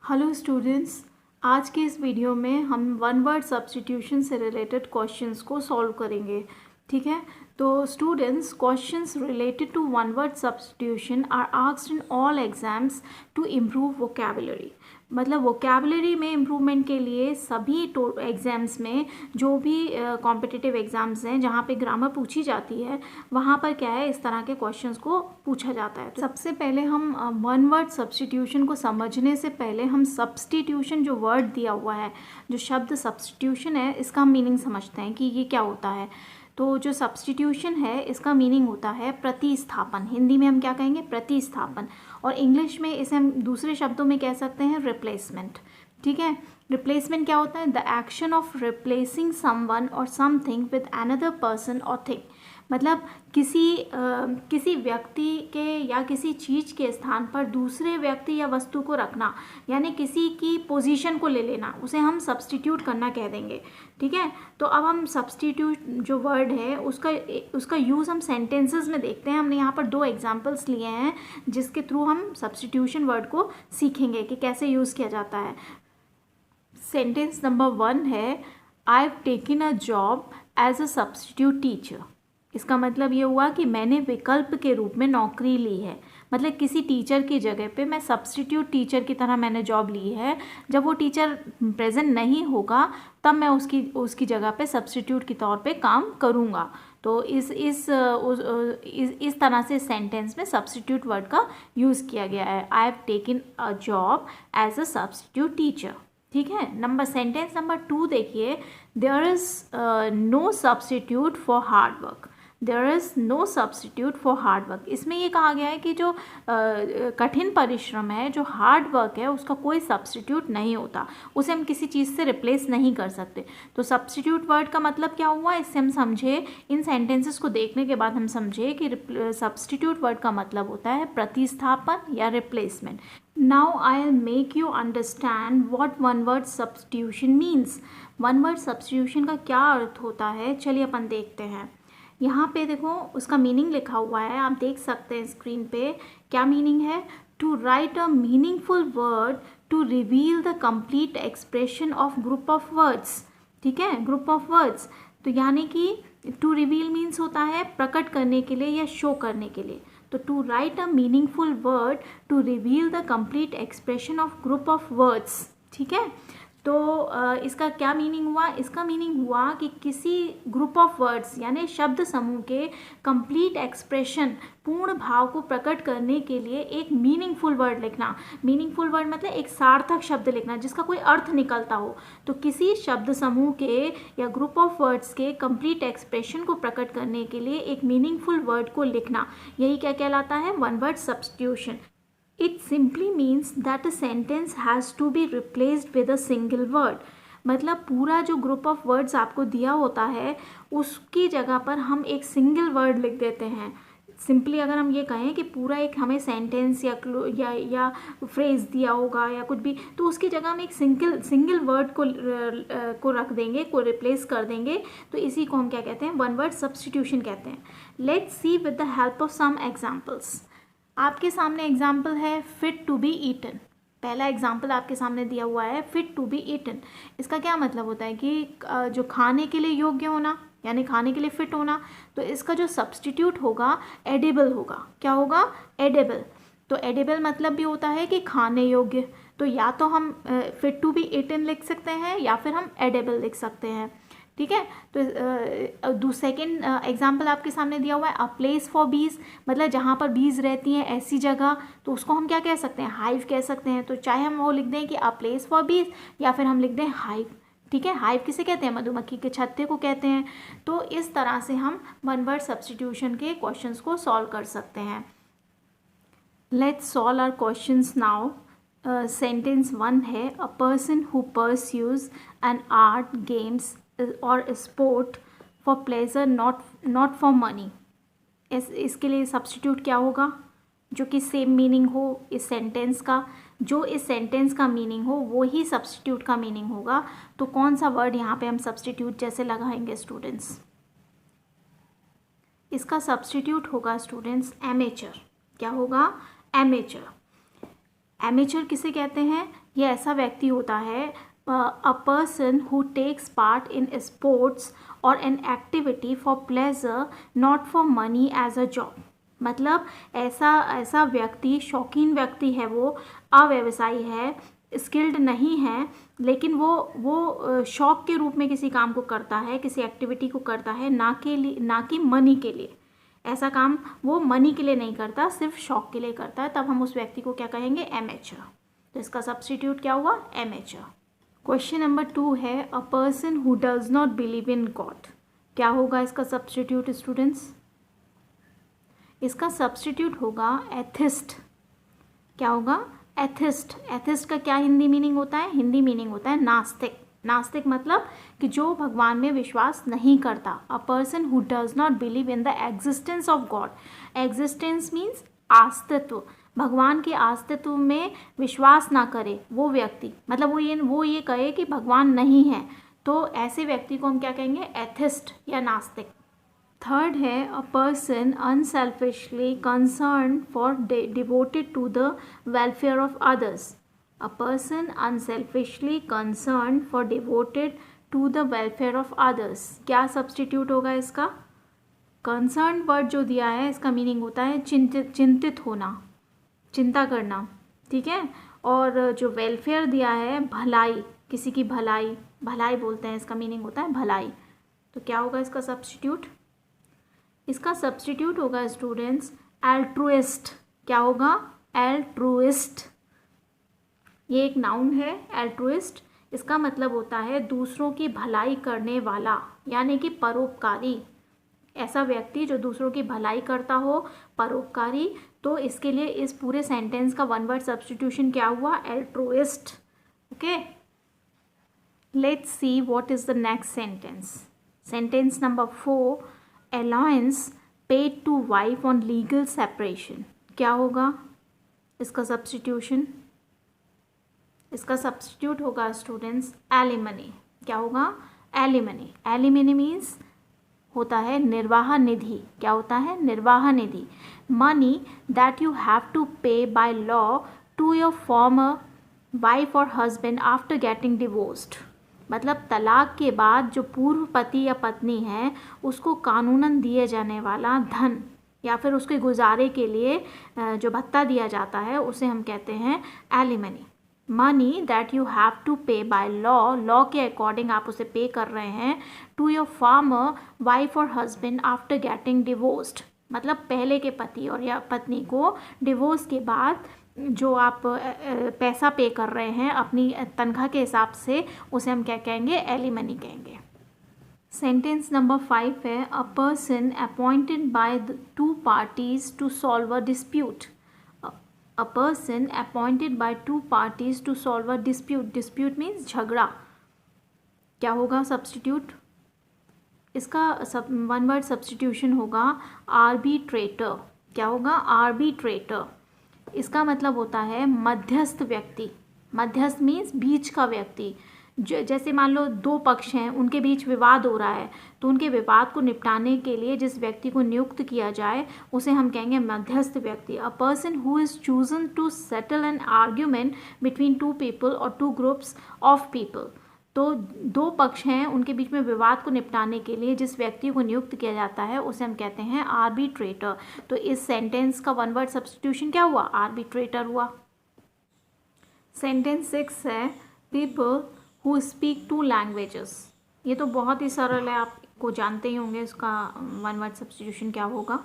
Hello students, आज के इस वीडियो में हम वन वर्ड सब्स्टिट्यूशन से रिलेटेड क्वेश्चंस को सॉल्व करेंगे। ठीक है, तो students, questions related to one word substitution are asked in all exams to improve vocabulary. मतलब वोकैबुलरी में इम्प्रूवमेंट के लिए सभी एग्ज़ाम्स में, जो भी कॉम्पिटिटिव एग्ज़ाम्स हैं जहाँ पे ग्रामर पूछी जाती है, वहाँ पर क्या है, इस तरह के क्वेश्चंस को पूछा जाता है। तो सबसे पहले हम वन वर्ड सब्स्टिट्यूशन को समझने से पहले हम सब्स्टिट्यूशन जो वर्ड दिया हुआ है, जो शब्द सब्स्टिट्यूशन है, इसका मीनिंग समझते हैं कि ये क्या होता है। तो जो सब्स्टिट्यूशन है इसका मीनिंग होता है प्रतिस्थापन। हिंदी में हम क्या कहेंगे? प्रतिस्थापन। और इंग्लिश में इसे हम दूसरे शब्दों में कह सकते हैं रिप्लेसमेंट। ठीक है, रिप्लेसमेंट क्या होता है? The action of replacing someone और समथिंग विद अनदर पर्सन और थिंग। मतलब किसी व्यक्ति के या किसी चीज़ के स्थान पर दूसरे व्यक्ति या वस्तु को रखना, यानी किसी की पोजीशन को ले लेना, उसे हम करना कह देंगे। ठीक है, तो अब हम सब्स्टिट्यूट जो वर्ड है उसका यूज़ हम सेंटेंसेस में देखते हैं। हमने यहाँ पर 2 एग्जांपल्स लिए हैं जिसके थ्रू हम सब्स्टिट्यूशन वर्ड को सीखेंगे कि कैसे यूज़ किया जाता है। सेंटेंस नंबर 1 है, I have taken a job as a substitute teacher. इसका मतलब ये हुआ कि मैंने विकल्प के रूप में नौकरी ली है। मतलब किसी टीचर की जगह पे मैं सब्स्टिट्यूट टीचर की तरह मैंने जॉब ली है। जब वो टीचर प्रेजेंट नहीं होगा तब मैं उसकी जगह पे सब्स्टिट्यूट के तौर पे काम करूँगा। तो इस तरह से सेंटेंस में सब्स्टिट्यूट वर्ड का यूज़ किया गया है। I have taken a job as a substitute teacher. ठीक है, सेंटेंस नंबर 2 देखिए, there is no substitute for hard work. There is no substitute for hard work. इसमें ये कहा गया है कि जो कठिन परिश्रम है, जो हार्ड वर्क है, उसका कोई सब्स्टिट्यूट नहीं होता, उसे हम किसी चीज़ से रिप्लेस नहीं कर सकते। तो सब्स्टिट्यूट वर्ड का मतलब क्या हुआ, इससे हम समझे, इन सेंटेंसेस को देखने के बाद हम समझे कि सब्स्टिट्यूट वर्ड का मतलब होता है प्रतिस्थापन या replacement. Now I'll make you understand what one word substitution means. One word substitution का क्या अर्थ होता है, चलिए अपन देखते हैं। यहाँ पे देखो उसका मीनिंग लिखा हुआ है, आप देख सकते हैं स्क्रीन पे। क्या मीनिंग है? To write a meaningful word to reveal the complete expression of group of words. ठीक है, ग्रुप ऑफ वर्ड्स। तो यानी कि टू रिवील मीन्स होता है प्रकट करने के लिए या शो करने के लिए। तो to write a meaningful word to reveal the complete expression of group of words. ठीक है, तो इसका क्या मीनिंग हुआ? इसका मीनिंग हुआ कि किसी ग्रुप ऑफ वर्ड्स यानी शब्द समूह के कंप्लीट एक्सप्रेशन, पूर्ण भाव को प्रकट करने के लिए एक मीनिंगफुल वर्ड लिखना। मीनिंगफुल वर्ड मतलब एक सार्थक शब्द लिखना जिसका कोई अर्थ निकलता हो। तो किसी शब्द समूह के या ग्रुप ऑफ वर्ड्स के कंप्लीट एक्सप्रेशन को प्रकट करने के लिए एक मीनिंगफुल वर्ड को लिखना, यही क्या कहलाता है? One word substitution. It simply means that a sentence has to be replaced with a single word. मतलब पूरा जो ग्रुप ऑफ वर्ड्स आपको दिया होता है उसकी जगह पर हम एक सिंगल वर्ड लिख देते हैं। सिंपली अगर हम ये कहें कि पूरा एक हमें सेंटेंस या फ्रेज दिया होगा या कुछ भी, तो उसकी जगह हम एक सिंगल वर्ड को रख देंगे, को रिप्लेस कर देंगे। तो इसी को हम क्या कहते हैं? वन वर्ड सब्स्टिट्यूशन कहते हैं। Let's see with the help of some examples. आपके सामने एग्जाम्पल है फिट टू बी ईटन। पहला एग्जाम्पल आपके सामने दिया हुआ है फिट टू बी ईटन। इसका क्या मतलब होता है कि जो खाने के लिए योग्य होना, यानी खाने के लिए फिट होना। तो इसका जो सब्स्टिट्यूट होगा एडिबल होगा। क्या होगा? एडिबल। तो एडिबल मतलब भी होता है कि खाने योग्य। तो या तो हम फिट टू बी ईटन लिख सकते हैं या फिर हम एडिबल लिख सकते हैं। ठीक है, तो सेकेंड एग्जाम्पल आपके सामने दिया हुआ है अ प्लेस फॉर बीज। मतलब जहाँ पर बीज रहती हैं ऐसी जगह, तो उसको हम क्या कह सकते हैं? हाइव कह सकते हैं। तो चाहे हम वो लिख दें कि अ प्लेस फॉर बीज या फिर हम लिख दें हाइव। ठीक है, हाइव किसे कहते हैं? मधुमक्खी के छत्ते को कहते हैं। तो इस तरह से हम वन वर्ड सब्स्टिट्यूशन के क्वेश्चंस को सॉल्व कर सकते हैं। Let's solve our questions now. Sentence 1 है, a person who pursues an art, games और sport for pleasure not for money. इसके लिए सब्स्टिट्यूट क्या होगा? जो कि सेम मीनिंग हो इस सेंटेंस का, जो इस सेंटेंस का मीनिंग हो वो ही सब्स्टिट्यूट का मीनिंग होगा। तो कौन सा वर्ड यहाँ पे हम सब्स्टिट्यूट जैसे लगाएंगे स्टूडेंट्स? इसका सब्स्टिट्यूट होगा स्टूडेंट्स एमेचर। क्या होगा? एमेचर। एमेचर किसे कहते हैं? ये ऐसा व्यक्ति होता है a person who takes part in sports और an activity for pleasure not for money as a job. मतलब ऐसा व्यक्ति, शौकीन व्यक्ति है, वो अव्यवसायी है, स्किल्ड नहीं है, लेकिन वो शौक के रूप में किसी काम को करता है, किसी एक्टिविटी को करता है, ना कि मनी के लिए। ऐसा काम वो मनी के लिए नहीं करता, सिर्फ शौक के लिए करता है, तब हम उस व्यक्ति को क्या कहेंगे? एमेच्योर। तो इसका सब्स्टिट्यूट क्या हुआ? एमेच्योर। क्वेश्चन नंबर 2 है a person who does not believe in God. क्या होगा इसका सब्स्टिट्यूट स्टूडेंट्स? इसका सब्स्टिट्यूट होगा एथिस्ट। क्या होगा? एथिस्ट। एथिस्ट का क्या हिंदी मीनिंग होता है? हिंदी मीनिंग होता है नास्तिक। नास्तिक मतलब कि जो भगवान में विश्वास नहीं करता। अ person who does not believe in the existence of God. Existence means अस्तित्व, भगवान के अस्तित्व में विश्वास ना करे वो व्यक्ति, मतलब वो ये कहे कि भगवान नहीं है, तो ऐसे व्यक्ति को हम क्या कहेंगे? एथिस्ट या नास्तिक। थर्ड है a person unselfishly concern for devoted to the welfare of others. A person unselfishly concern for devoted to the welfare of others. क्या सब्स्टिट्यूट होगा इसका? कंसर्न वर्ड जो दिया है इसका मीनिंग होता है चिंतित होना, चिंता करना, ठीक है। और जो वेलफेयर दिया है, भलाई, किसी की भलाई बोलते हैं, इसका मीनिंग होता है भलाई। तो क्या होगा इसका सब्स्टिट्यूट? इसका सब्स्टिट्यूट होगा स्टूडेंट्स एल्ट्रुइस्ट। क्या होगा? एल्ट्रुइस्ट। ये एक नाउन है एल्ट्रुइस्ट। इसका मतलब होता है दूसरों की भलाई करने वाला, यानी कि परोपकारी। ऐसा व्यक्ति जो दूसरों की भलाई करता हो, परोपकारी। तो इसके लिए इस पूरे सेंटेंस का वन वर्ड सब्स्टिट्यूशन क्या हुआ? Altruist. Okay, let's see what is the next sentence. Sentence number 4, allowance paid to wife on legal separation. क्या होगा इसका सब्स्टिट्यूशन? इसका सब्स्टिट्यूट होगा स्टूडेंट्स एलिमनी। क्या होगा? एलिमनी। एलिमनी मीन्स होता है निर्वाह निधि। क्या होता है? निर्वाह निधि। Money that you have to pay by law to your former wife और हस्बैंड आफ्टर गेटिंग डिवोर्स्ड। मतलब तलाक के बाद जो पूर्व पति या पत्नी है उसको कानूनन दिए जाने वाला धन या फिर उसके गुजारे के लिए जो भत्ता दिया जाता है उसे हम कहते हैं alimony. Money that you have to pay by law के अकॉर्डिंग आप उसे पे कर रहे हैं टू योर फॉर्मर वाइफ और हस्बैंड आफ्टर गेटिंग डिवोर्स्ड। मतलब पहले के पति और या पत्नी को डिवोर्स के बाद जो आप पैसा पे कर रहे हैं अपनी तनख्वाह के हिसाब से, उसे हम क्या कहेंगे? एलिमनी कहेंगे। सेंटेंस नंबर 5 है a person appointed by the two parties to solve a dispute. A person appointed by two parties to solve a dispute. Dispute means झगड़ा। क्या होगा सब्स्टिट्यूट? इसका वन वर्ड सब्स्टिट्यूशन होगा आर्बिट्रेटर। क्या होगा? Arbitrator. इसका मतलब होता है मध्यस्थ व्यक्ति। मध्यस्थ मीन्स बीच का व्यक्ति। जैसे मान लो दो पक्ष हैं, उनके बीच विवाद हो रहा है, तो उनके विवाद को निपटाने के लिए जिस व्यक्ति को नियुक्त किया जाए उसे हम कहेंगे मध्यस्थ व्यक्ति। A person who is chosen to settle an argument between two people और टू ग्रुप्स ऑफ पीपल। तो दो पक्ष हैं, उनके बीच में विवाद को निपटाने के लिए जिस व्यक्ति को नियुक्त किया जाता है उसे हम कहते हैं आर्बिट्रेटर। तो इस सेंटेंस का वन वर्ड सब्स्टिट्यूशन क्या हुआ? आर्बिट्रेटर हुआ। सेंटेंस 6 है people who speak two languages. ये तो बहुत ही सरल है, आपको जानते ही होंगे इसका वन वर्ड सब्स्टिट्यूशन क्या होगा।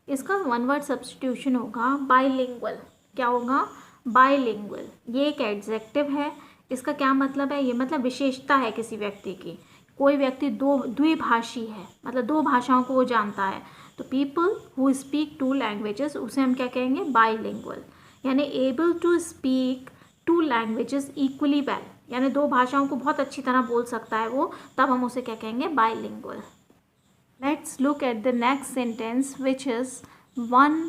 इसका वन वर्ड सब्स्टिट्यूशन होगा बाइलिंगुअल। क्या होगा? बाइलिंगुअल। ये एक एडजेक्टिव है। इसका क्या मतलब है? ये मतलब विशेषता है किसी व्यक्ति की। कोई व्यक्ति द्विभाषी है, मतलब दो भाषाओं को वो जानता है। तो people who speak two languages उसे हम क्या कहेंगे? बाइलिंगुअल। यानी able to speak two languages equally well, यानी दो भाषाओं को बहुत अच्छी तरह बोल सकता है वो, तब हम उसे क्या कहेंगे? Bilingual. Let's look at the next sentence which is one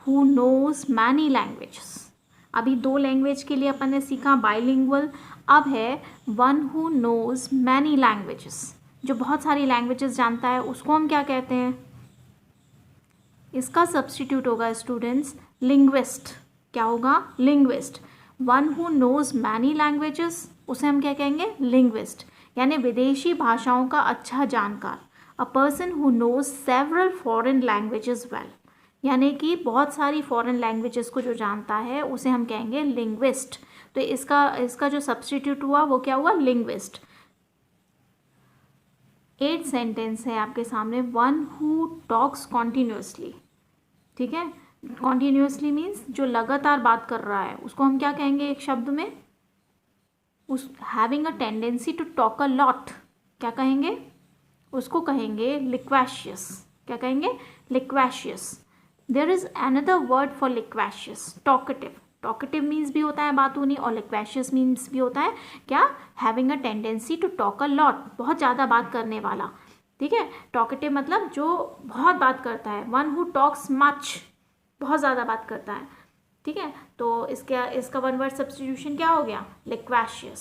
who knows many languages. अभी दो लैंग्वेज के लिए अपन ने सीखा बाइलिंगुअल, अब है one who knows many languages. जो बहुत सारी लैंग्वेजेस जानता है उसको हम क्या कहते हैं? इसका सब्स्टिट्यूट होगा स्टूडेंट्स लिंग्विस्ट। क्या होगा? Linguist. One who knows many languages, उसे हम क्या कहेंगे? लिंग्विस्ट, यानी विदेशी भाषाओं का अच्छा जानकार। A person who knows several foreign languages well, यानी कि बहुत सारी फॉरेन लैंग्वेजेस को जो जानता है उसे हम कहेंगे लिंग्विस्ट। तो इसका जो सब्स्टिट्यूट हुआ वो क्या हुआ? लिंग्विस्ट। 8 सेंटेंस है आपके सामने। वन हु टॉक्स कॉन्टिन्यूसली, ठीक है, कॉन्टिन्यूसली मीन्स जो लगातार बात कर रहा है, उसको हम क्या कहेंगे एक शब्द में? उस having a tendency to talk a lot, क्या कहेंगे? उसको कहेंगे लिक्वेशियस। क्या कहेंगे? Loquacious. There is another word for loquacious, talkative. Talkative means भी होता है बातूनी, और लिक्वेशियस मीन्स भी होता है क्या? Having a tendency to talk a lot, बहुत ज़्यादा बात करने वाला, ठीक है। टॉकेटिव मतलब जो बहुत बात करता है। वन हु टॉक्स मच, बहुत ज़्यादा बात करता है, ठीक है। तो इसका वन वर्ड सब्स्टिट्यूशन क्या हो गया? लिक्वेशियस।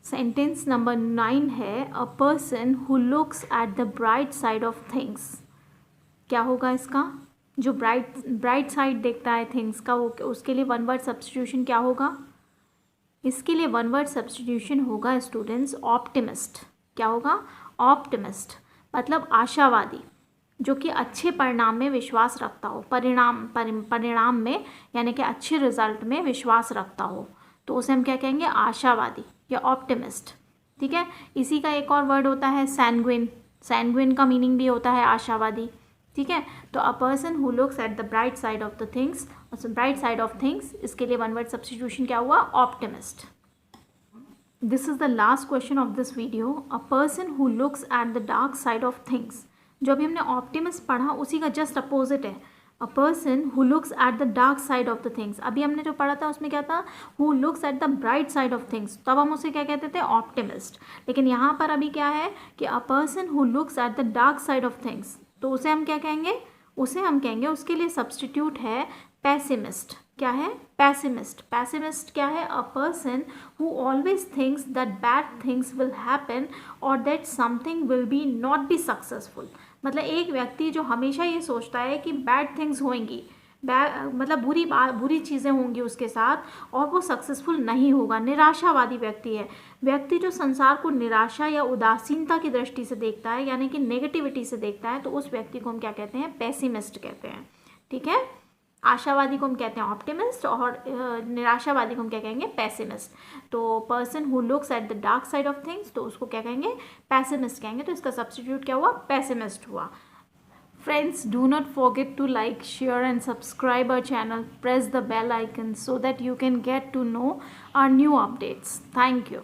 सेंटेंस नंबर 9 है, a person who looks at the bright side of things. क्या होगा इसका? जो ब्राइट साइड देखता है थिंग्स का, वो उसके लिए वन वर्ड सब्स्टिट्यूशन क्या होगा? इसके लिए वन वर्ड सब्स्टिट्यूशन होगा स्टूडेंट्स ऑप्टिमिस्ट। क्या होगा? ऑप्टिमिस्ट मतलब आशावादी, जो कि अच्छे परिणाम में विश्वास रखता हो, परिणाम में, यानी कि अच्छे रिजल्ट में विश्वास रखता हो, तो उसे हम क्या कहेंगे? आशावादी या ऑप्टिमिस्ट, ठीक है। इसी का एक और वर्ड होता है सैंग्विन। सैंग्विन का मीनिंग भी होता है आशावादी, ठीक है। तो अ person who looks at the bright side of the things, bright side of things, इसके लिए वन वर्ड सब्स्टिट्यूशन क्या हुआ? Optimist. This is the last question of this video, a person who looks at the dark side of things. जो अभी हमने optimist पढ़ा उसी का जस्ट अपोजिट है, a person who looks at the dark side of the things. अभी हमने जो पढ़ा था उसमें क्या था? Who looks at the bright side of things, तब हम उसे क्या कहते थे? ऑप्टिमिस्ट। लेकिन यहाँ पर अभी क्या है कि अ person who looks at the dark side of things, तो उसे हम क्या कहेंगे? उसे हम कहेंगे, उसके लिए सब्स्टिट्यूट है पेसिमिस्ट। क्या है? पेसिमिस्ट। पेसिमिस्ट क्या है? A person who always thinks that bad things will happen और that something will be not be successful. मतलब एक व्यक्ति जो हमेशा ये सोचता है कि बैड थिंग्स होंगी, मतलब बुरी चीज़ें होंगी उसके साथ और वो सक्सेसफुल नहीं होगा। निराशावादी व्यक्ति है। व्यक्ति जो संसार को निराशा या उदासीनता की दृष्टि से देखता है, यानी कि नेगेटिविटी से देखता है, तो उस व्यक्ति को हम क्या कहते हैं? पेसिमिस्ट कहते हैं, ठीक है। आशावादी को हम कहते हैं ऑप्टिमिस्ट, और निराशावादी को हम क्या कहेंगे? पेसिमिस्ट। तो person who looks at the dark side of things, तो उसको क्या कहेंगे? पेसिमिस्ट कहेंगे। तो इसका सब्स्टिट्यूट क्या हुआ? पेसिमिस्ट हुआ। Friends, do not forget to like, share and subscribe our channel. Press the bell icon so that you can get to know our new updates. Thank you.